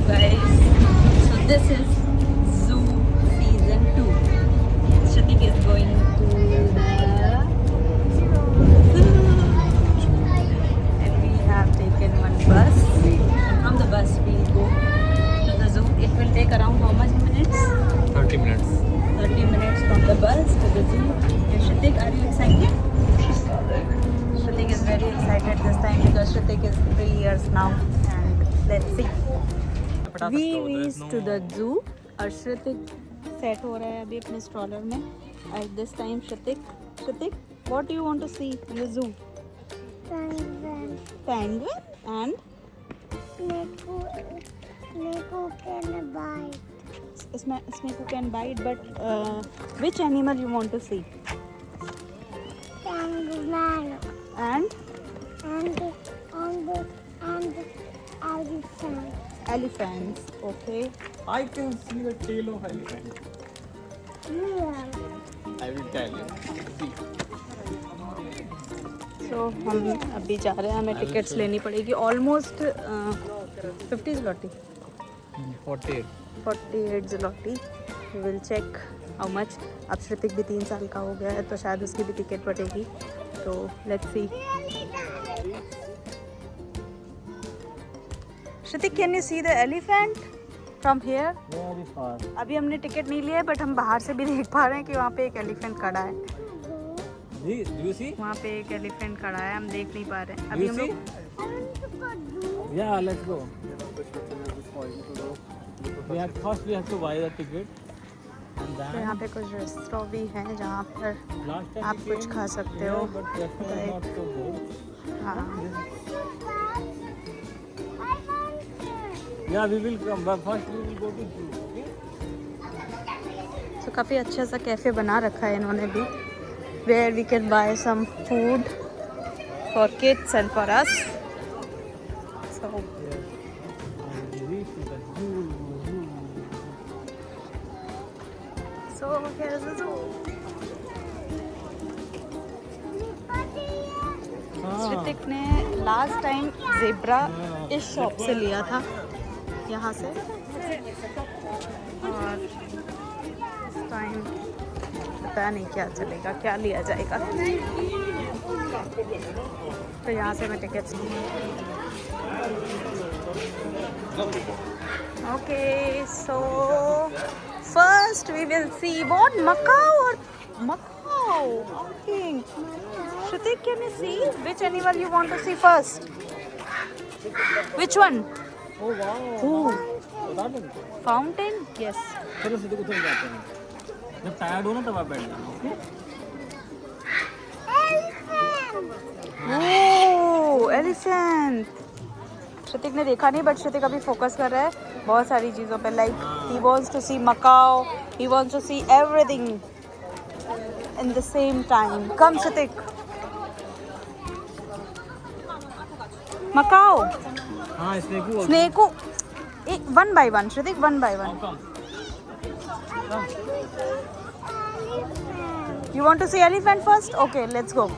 guys, so this is Zoo season 2. Shrutik is going to the zoo and we have taken one bus, and from the bus we go to the zoo. It will take around how much minutes? 30 minutes. 30 minutes from the bus to the zoo. And Shrutik, are you excited? Shrutik is very excited this time because Shrutik is 3 years now, and let's see. We reached to the zoo और श्रुतिक set हो रहा है अभी अपने stroller में. At this time श्रुतिक, what do you want to see in the zoo? Penguin and snake who can bite, but which animal you want to see? Penguin And elephants. Okay. I can see the tail of elephant. I will tell you. See. So हम अभी जा रहे हैं, हमें tickets लेनी पड़ेगी almost 50 zloty. 48 zloty. We will check how much. अब श्रुतिक भी 3 साल का हो गया है तो शायद उसकी भी टिकट पड़ेगी. तो let's see. Shrutik, can you see the elephant from here? Very far. अभी हमने टिकट नहीं लिया है बट हम बाहर से भी देख पा रहे हैं कि वहाँ पे एक एलिफेंट खड़ा है. Do you see? वहाँ पे एक एलिफेंट खड़ा है, हम देख नहीं पा रहे हैं. Do अभी you हम see? लोग Yeah, let's go. We have to buy the ticket. And तो then यहाँ पे कुछ रेस्टोरेंट भी हैं जहाँ पर last time आप we कुछ came खा सकते here, हो. but restaurant is not so good. हाँ. Yeah, we will come, but first we will go to zoo. Okay? तो काफ़ी अच्छा सा कैफ़े बना रखा है इन्होंने भी, where we can buy some food for kids and for us. So And we reach to the zoo. Here is the zoo. Shrutik ने लास्ट टाइम ज़ेब्रा इस शॉप से लिया था, यहाँ से, और इस टाइम पता नहीं क्या चलेगा, क्या लिया जाएगा. तो यहाँ से मैं टिकट्स ली. Okay, so first we will see what Macau or Macau. Okay. Shrutik, can you see which animal you want to see first? Which one? Oh wow. Ooh. बता दें. Fountain? Yes. चलो सीधे कुछ जाते हैं. जब टायर्ड हो ना तब आप बैठ जाना. Oh, elephant. श्रुतिक ने देखा नहीं बट श्रुतिक अभी फोकस कर रहा है बहुत सारी चीज़ों पे. Like he wants to see Macau, he wants to see everything in the same time. Come Shrutik. Macau. हाँ स्नेक को. Snake को one by one. Shrutik, one by one. Come. You want to see elephant first? Okay, let's go.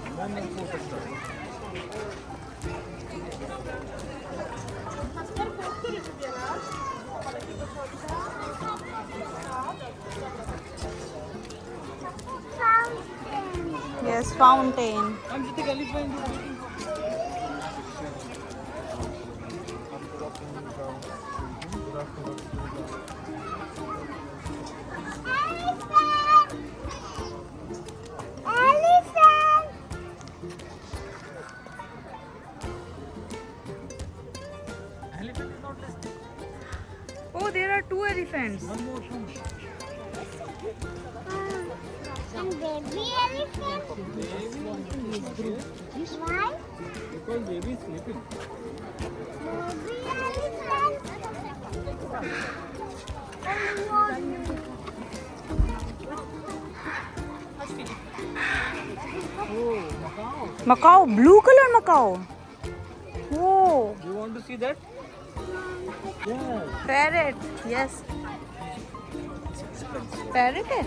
Yes, fountain. I'm sitting elephant. Oh, there are 2 elephants. And baby elephant? Why? Because baby is sleeping. Baby elephant? Oh, Macau. Macau, blue color Macau. Oh, You want to see that? Yeah. parrot. Yes. Parrot है.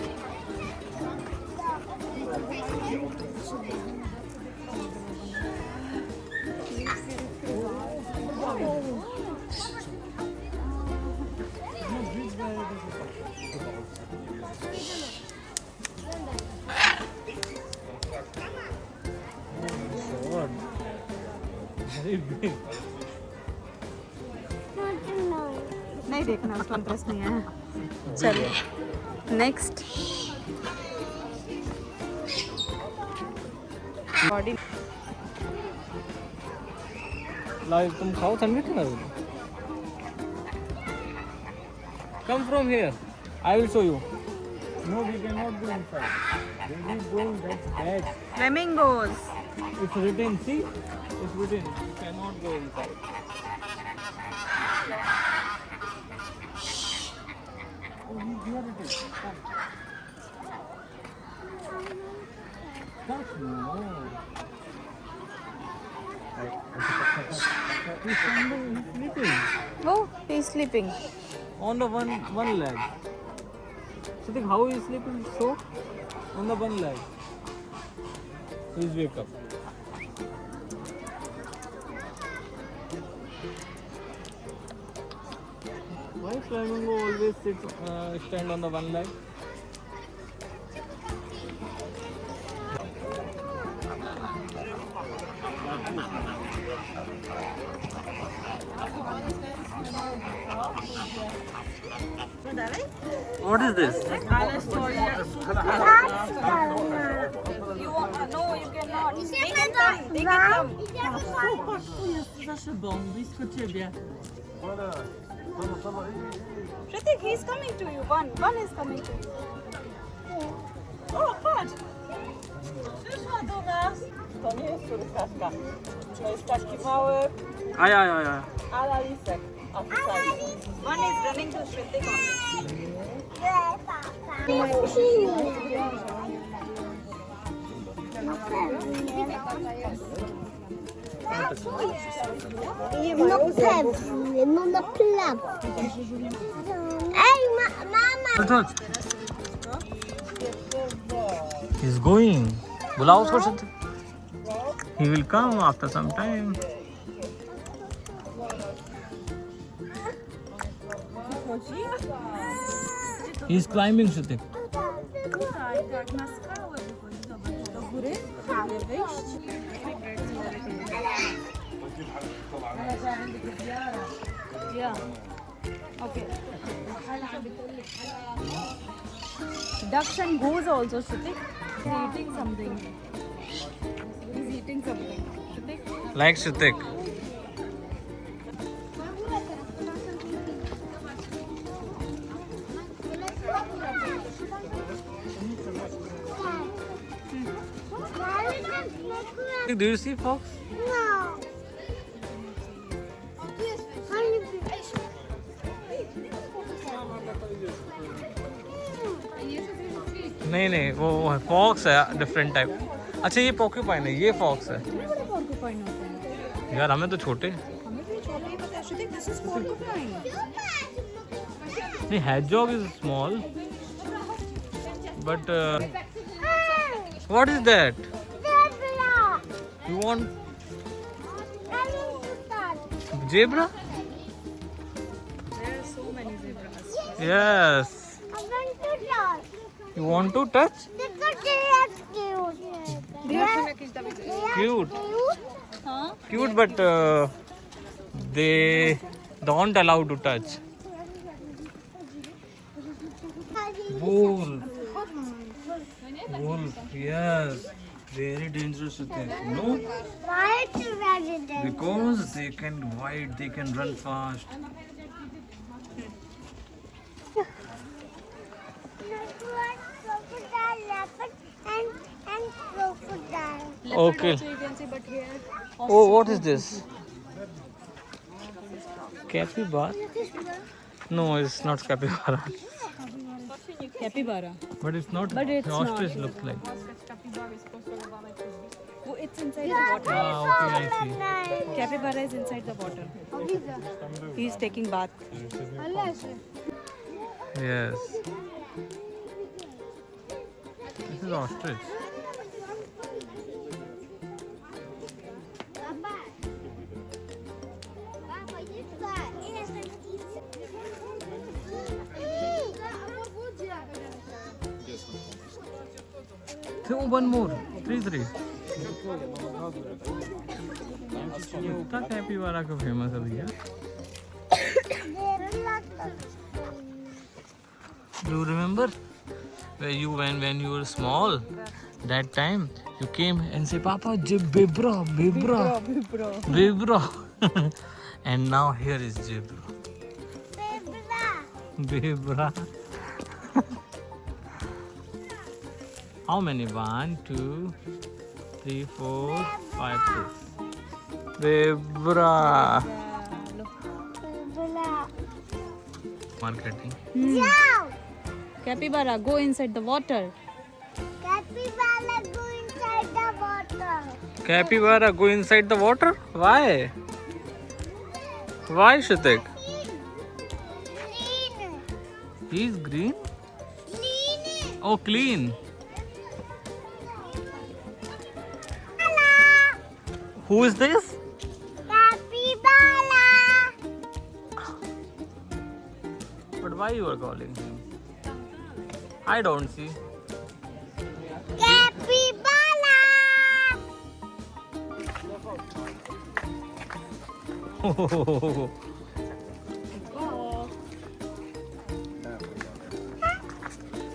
नहीं देखना, उसको interest नहीं है. चलो next. Body like तुम खाओ ठंडी ना. Come from here. I will show you. No, we cannot go inside. When we go, that's bad. Flamingos. It's written. See, it's written. You cannot go inside. Oh, here it is. Come. Touch no. He's sleeping. Oh, he's sleeping. On the one leg. So think how he is sleeping so on the one leg. Please wake up. Why flamingo always stand on the one leg? What is this? You want? No, you cannot. They can come. They can come. Za szybą, blisko ciebie. Shritik, he's coming to you. One is coming to you. O, patrz! Przyszła do nas. To nie jest surykaszka. To jest taki mały Ay. ala lisek. A tutaj. One is running to Shritik only. No pewnie, no naprawdę. Ej, mama! Touch. He's going. बुलाओ उसको शत. He will come after some time. He's climbing, Shrutik. Tutaj, tak, na skałę wychodzi. Zobacz, do góry, próbuję wyjść. Yeah. Okay. Ducks and goose also, Shrutik. He's eating something. He's eating something. Shrutik. Like Shrutik. Do you see fox? No. नहीं वो fox है different type. अच्छा ये porcupine है, ये fox है. यार हमें तो छोटे. नहीं hedgehog is small. But what is that? You want zebra? There are so many zebras. Yes. You want to touch? Cute. Huh? Cute, but they don't allow to touch. Wolf. Wolf. Yes. Very dangerous with them. No? Why is it resident? Because they can bite, they can run fast. Crocodile, leopard, and crocodile. Okay. Also you can see, but here. Oh, what is this? Capybara? No, it's not capybara. Capybara. But it's not. But it's ostrich not. looks like. Oh, it's inside the water. Ah, okay, I see. Capybara is inside the water. He's taking bath. Yes. This is ostrich. One more. 3. इतना capybara का famous है भैया. Do you remember where you when you were small? That time you came and say, Papa, Bibra. And now here is Jibra. Bibra. How many? 1, 2, 3, 4, 5, 6. Bibra. Marketing. Capybara, go inside the water. Capybara go inside the water. Capybara go inside the water? Why? Why, Shatik? Clean. He's green? Clean. Oh, clean. Who is this? Capybara. But why you are calling him? I don't see. Capybara.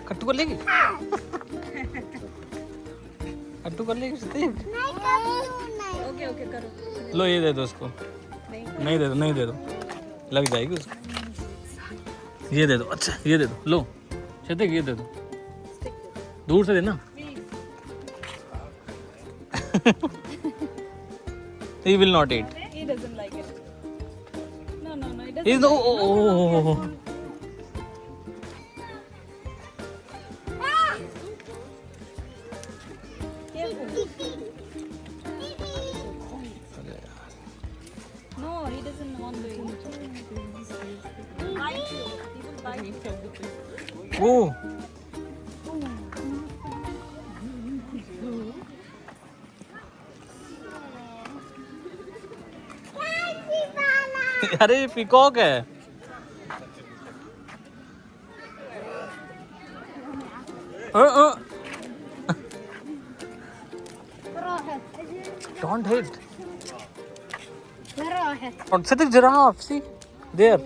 कट्टू कर लेगी? कट्टू कर लेगी नहीं नहीं. Okay, okay, करो. लो ये दे दो उसको. नहीं दे दो. लग जाएगी उसको. ये दे दो. अच्छा ये दे दो. लो शतिक ये दे दो. दूर से देना. He will not eat. He doesn't like it. No, he doesn't. He's oh. No, he doesn't want to eat. Bite you. He will bite you. Oh. अरे ये पीकॉक है. Don't hit. Don't sit the giraffe. See there.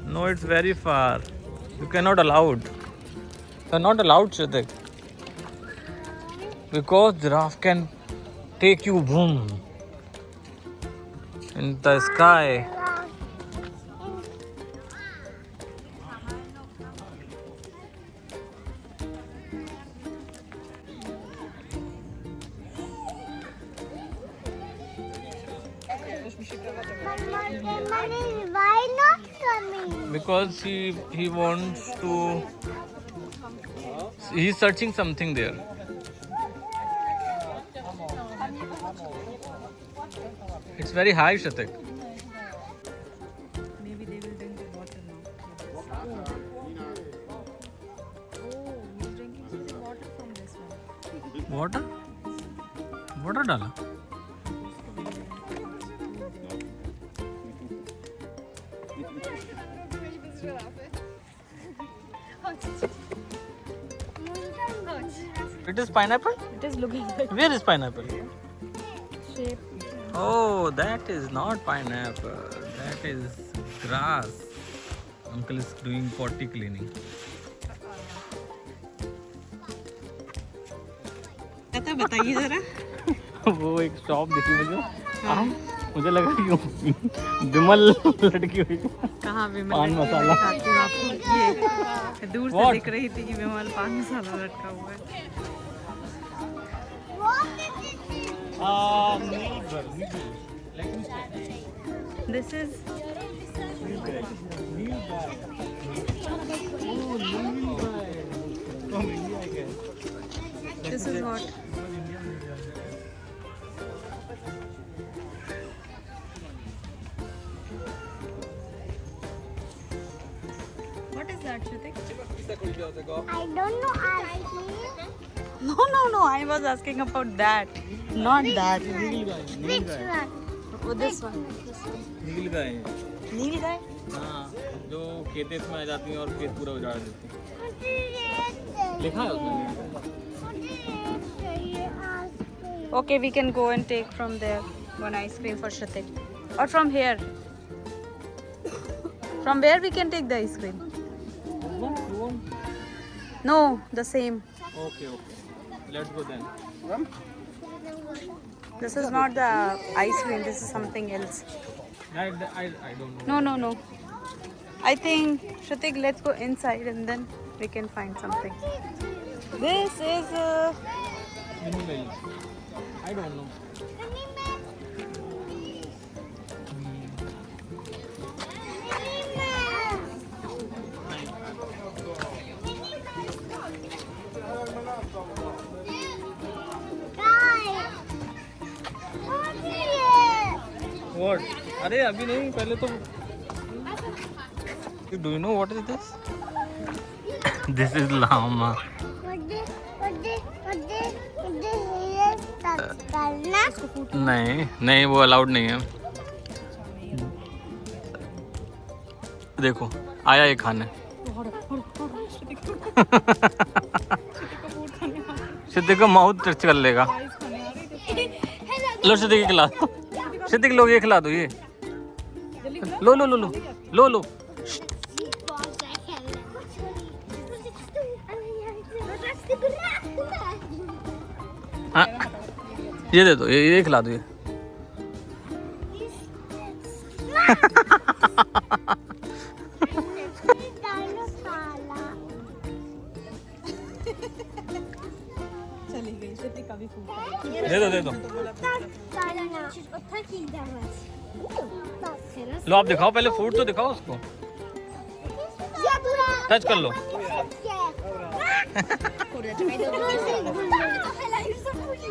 No, it's very far. You cannot allowed. You're not allowed, Shatik. Because giraffe can take you boom in the sky. Why not coming? Because he wants to. He's searching something there. It's very high, Shatik. Maybe they will drink the water now. Oh, he's drinking the water from this one. Water? Water डाला. It is pineapple? It is looking like Where is pineapple? shape. Oh, that is not pineapple. That is grass. Uncle is doing potty cleaning. बताइए जरा. वो एक shop दिखी मुझे. मुझे लगा कि विमल लड़की हुई. कहाँ विमल? पान मसाला. दिखाती हूँ आपको. ये दूर से दिख रही थी कि विमल पान मसाला लटका हुआ है. This is this is what. What is that, Shatik? I don't know. No. I was asking about that, not that. Which one? Oh, this one. नील गाय. नील गाय? हाँ, जो खेत में आ जाती हैं और खेत पूरा उजाड़ देती हैं. What is it? लिखा है उसमें. What is it? Okay, we can go and take from there one ice cream for Shatik. Or from here. From where we can take the ice cream? You want? No, the same. Okay. Let's go then. This is not the ice cream, this is something else. I don't know. No. I think, Shatik, let's go inside and then we can find something. This is Anyway, I don't know. What? अरे अभी नहीं, पहले तो. Do you know what is this? This is llama. नहीं वो allowed नहीं है. देखो आया ये खाने. सिद्धिक का माउथ टच कर लेगा. लो सिद्धिक खिला दो. सिद्धिक लोग ये खिला दो ये. लो. हाँ ये दे दो, ये खिला दो ये. चली गई शतिक का भी फूल. दे दो. लो आप दिखाओ, पहले फूड तो दिखाओ उसको. टच कर लो.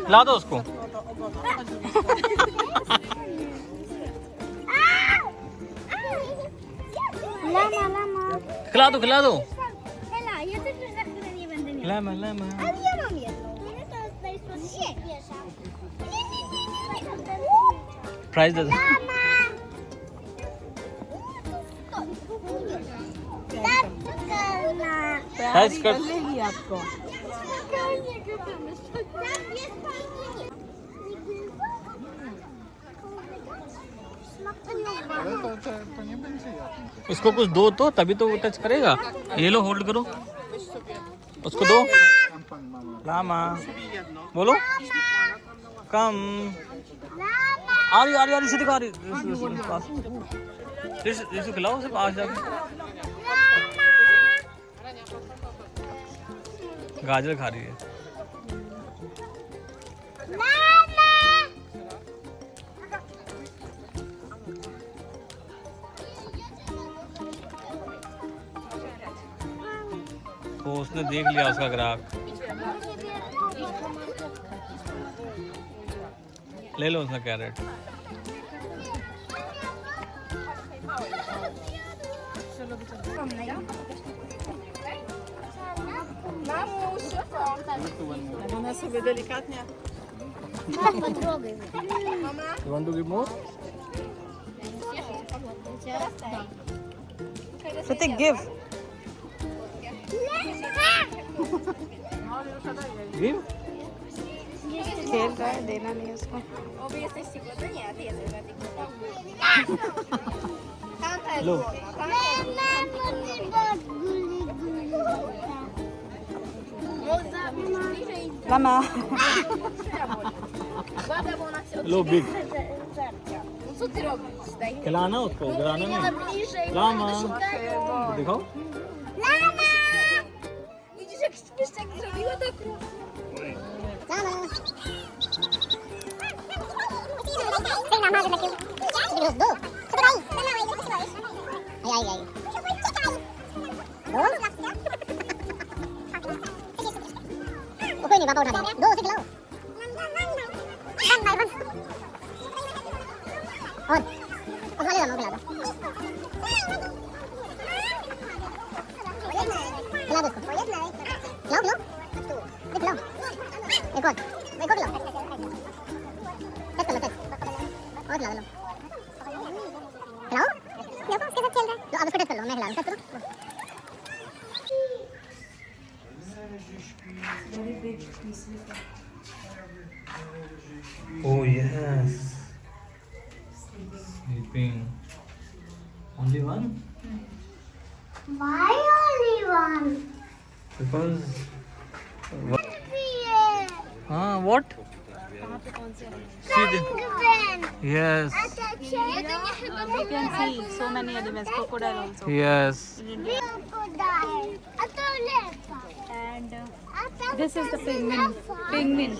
ला दो उसको. खिला दो. लामा. प्राइस दे दो. प्राइस कर. लेगी आपको. उसको कुछ दो तो तभी तो वो टच करेगा. ये लो होल्ड करो, उसको दो. लामा बोलो. कम आ रही सिद्धिक आ रही. इसको खिलाओ सिर्फ आज जाके. गाजर खा रही है. तो उसने देख लिया उसका ग्राहक. ले लो उसका carat. Ona sobie delikatnie. You want to give more? Shatik, give. Give? खेल रहा है, देना नहीं उसको. लो. Lama. लो बिग. खिलाना उसको, गिराना नहीं. लामा दिखाओ. Widzisz, jak śpieszek zrobiła tak? कोई नहीं, पापा उठा देंगे. दो उसे खिलाओ. और उस वाले वालों को खिला दो. खिला दो उसको. खिलाओ. एक और खिलाओ. टच कर लो. और खिला दो. खिलाओ. देखो उसके साथ खेल रहा है. लो अब उसको टच कर लो. मैं खिला दूँ. टच करो. Very big piece. Oh yes. Sleeping. Only one? Why only one? Because. Penguin. What? See the. Yes. We can see so many elements, crocodile also. Yes. Crocodile. And this is the penguin. Penguin.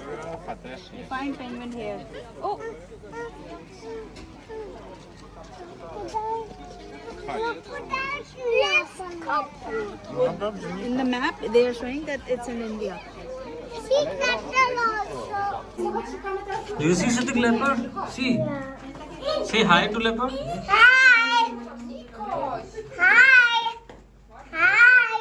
We find penguin here. Oh, in the map they are showing that it's in India. Do you see something leopard? See. Say hi to leopard. Hi. Hi. Hi.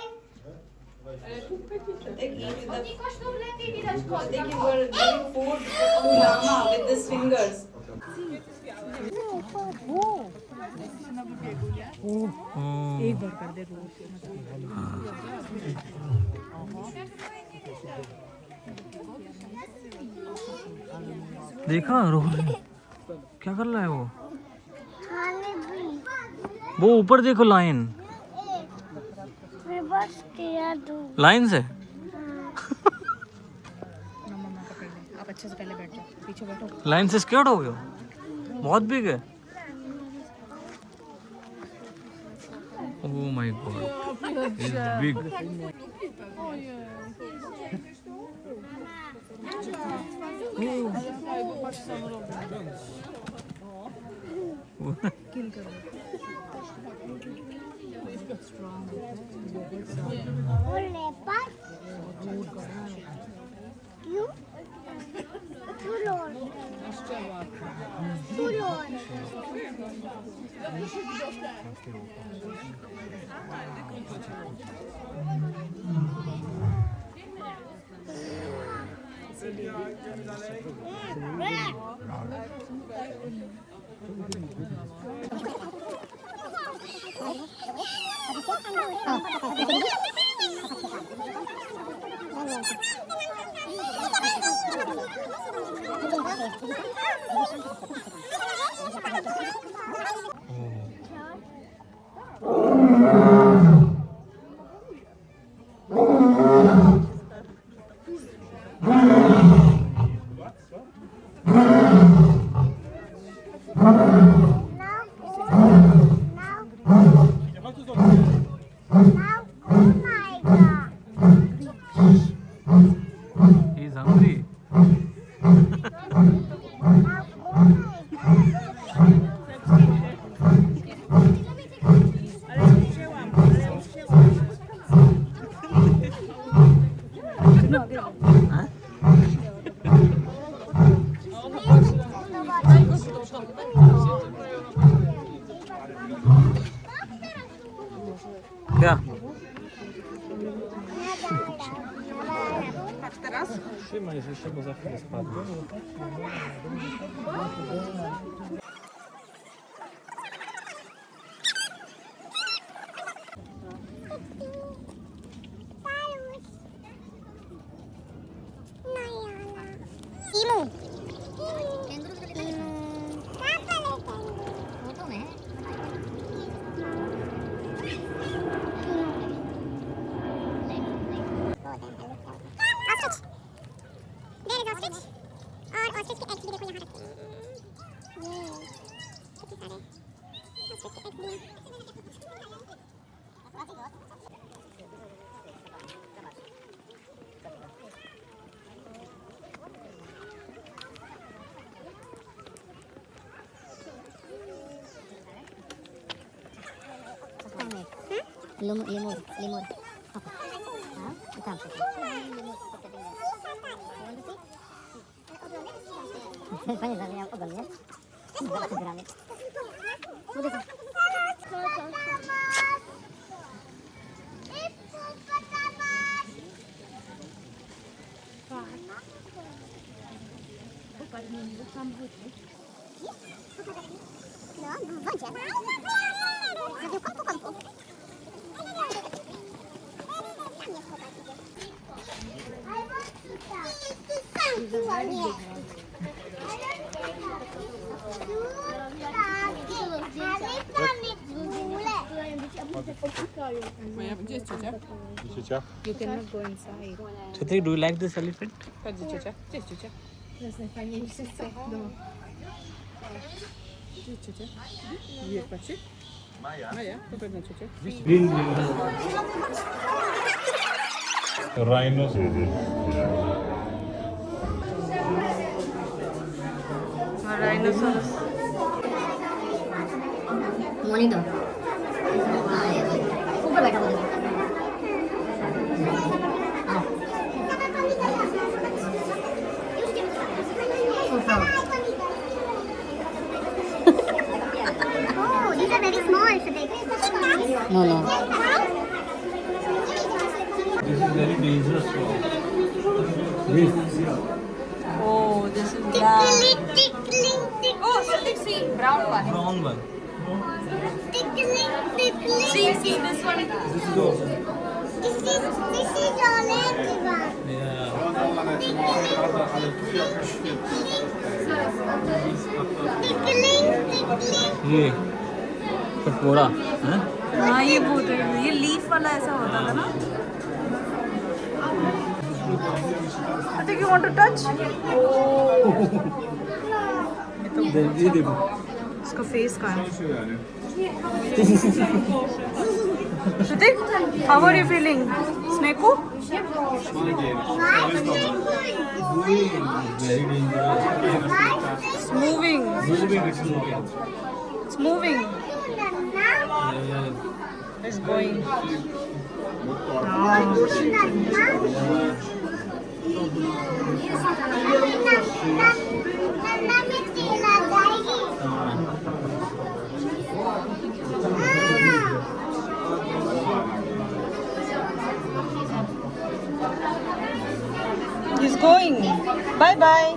With these fingers. एक बार कर दे रोज देखा रोहन क्या कर रहा है वो ऊपर देखो लाइन लाइन से आप अच्छे से पहले बैठ जाओ पीछे बैठो लाइन से स्केर्ड हो गए बहुत बिग है Oh my god, it's big. He's hungry. क्या? Trzymaj, że się, bo za chwilę spadnie. 이모. Limur. You cannot go inside. Chhatri, do you like this elephant? Rhinoceros. Monitor ऊपर बैठा बोलो Oh, these are very small, Sudeep. No, no. This is very dangerous. Oh, this is Tickling, tickling, tickling. Oh, see, brown one. Brown one. Tickling, tickling. See, this one. This is orange one. Yeah. Tickling, tickling. ये कटोरा हैं? हाँ ये बहुत है, ये leaf वाला ऐसा होता था ना. I think you want to touch. ये देखो. इसका फेस का है. Shrutik, how are you feeling? Snake? Very dangerous. It's moving. It's moving. It's going. He's going. Bye bye.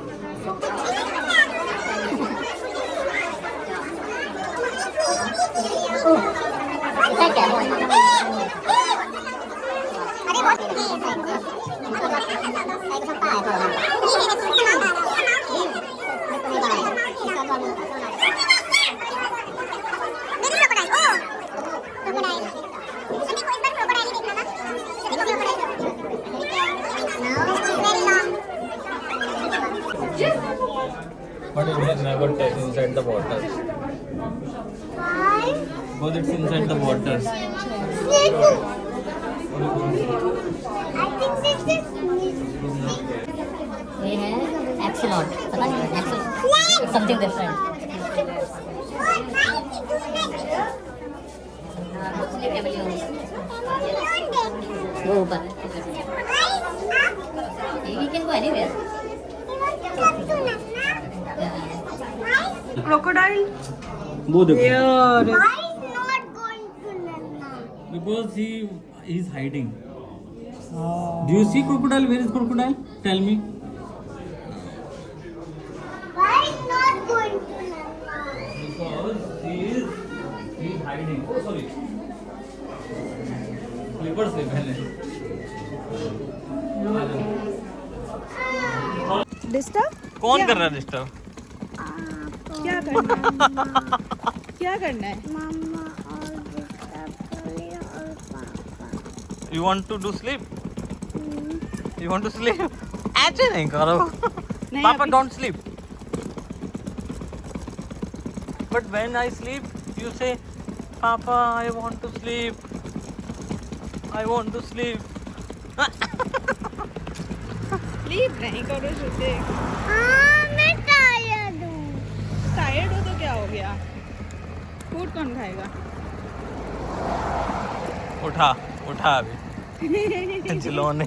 But it has never touched inside the water. Because it's inside the water. ये है एक्सीलॉट पता नहीं एक्सीलॉट something different वो ऊपर you can go anywhere Crocodile? वो देखो. Here. Because he's hiding. Do you see crocodile? Where is crocodile? Tell me. Why not going to Because he's hiding. Oh sorry. Slippers ले पहले. Disturb? कौन कर रहा है डिस्टर्ब? क्या करना है? क्या करना है? मम्मा और डिस्टर्ब और पापा You want to do sleep? You want to sleep? ऐसे नहीं करो. Papa don't sleep. But when I sleep, you say, Papa, I want to sleep. I want to sleep. Sleep नहीं करो श्रुतिक. हाँ मैं टायर्ड हूँ टायर्ड हो तो क्या हो गया? फूड कौन खाएगा? उठा अभी. खिलौने.